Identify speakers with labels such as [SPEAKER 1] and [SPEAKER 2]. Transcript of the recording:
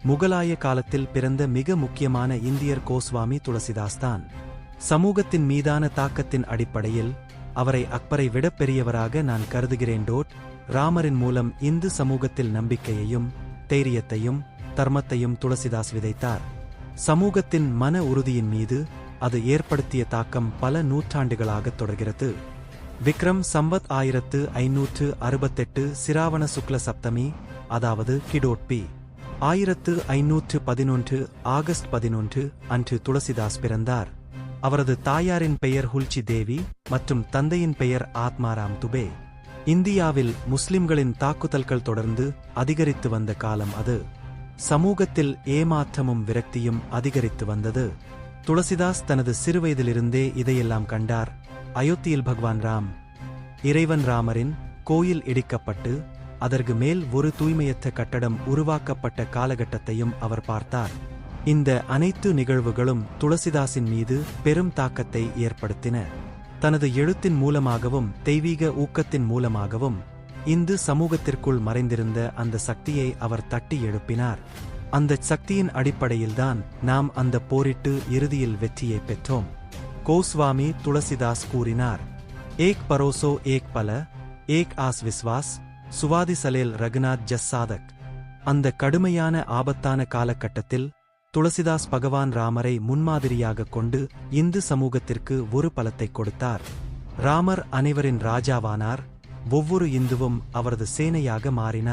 [SPEAKER 1] முகலாய காலத்தில் பிறந்த மிக முக்கியமான இந்தியர் கோஸ்வாமி துளசிதாஸ்தான். சமூகத்தின் மீதான தாக்கத்தின் அடிப்படையில் அவரை அக்பரை விட பெரியவராக நான் கருதுகிறேன். ராமரின் மூலம் இந்து சமூகத்தில் நம்பிக்கையையும் தைரியத்தையும் தர்மத்தையும் துளசிதாஸ் விதைத்தார். சமூகத்தின் மன உறுதியின் மீது அது ஏற்படுத்திய தாக்கம் பல நூற்றாண்டுகளாக தொடர்கிறது. விக்ரம் சம்பத் 1568 சிராவண சுக்ல சப்தமி, அதாவது கிடோட்பி 1511 ஆகஸ்ட் 11 அன்று துளசிதாஸ் பிறந்தார். அவரது தாயாரின் பெயர் ஹுல்ச்சி தேவி மற்றும் தந்தையின் பெயர் ஆத்மாராம் துபே. இந்தியாவில் முஸ்லிம்களின் தாக்குதல்கள் தொடர்ந்து அதிகரித்து வந்த காலம் அது. சமூகத்தில் ஏமாற்றமும் விரக்தியும் அதிகரித்து வந்தது. துளசிதாஸ் தனது சிறுவயதிலிருந்தே இதையெல்லாம் கண்டார். அயோத்தியில் பகவான் ராம், இறைவன் ராமரின் கோயில் இடிக்கப்பட்டு அதற்கு மேல் ஒரு தூய்மையற்ற கட்டடம் உருவாக்கப்பட்ட காலகட்டத்தையும் அவர் பார்த்தார். இந்த அனைத்து நிகழ்வுகளும் துளசிதாசின் மீது பெரும் தாக்கத்தை ஏற்படுத்தின. தனது எழுத்தின் மூலமாகவும் தெய்வீக ஊக்கத்தின் மூலமாகவும் இந்து சமூகத்திற்குள் மறைந்திருந்த அந்த சக்தியை அவர் தட்டி எழுப்பினார். அந்த சக்தியின் அடிப்படையில்தான் நாம் அந்த போரிட்டு இறுதியில் வெற்றியை பெற்றோம். கோஸ்வாமி துளசிதாஸ் கூறினார், ஏக் பரோசோ ஏக் பல, ஏக் ஆஸ் விஸ்வாஸ், சுவாதி சலேல் ரகுநாத் ஜஸ்ஸாதக். அந்த கடுமையான ஆபத்தான காலகட்டத்தில் துளசிதாஸ் பகவான் ராமரை முன்மாதிரியாக கொண்டு இந்து சமூகத்திற்கு ஒரு பலத்தை கொடுத்தார். ராமர் அனைவரின் ராஜாவானார். ஒவ்வொரு இந்துவும் அவரது சேனையாக மாறினார்.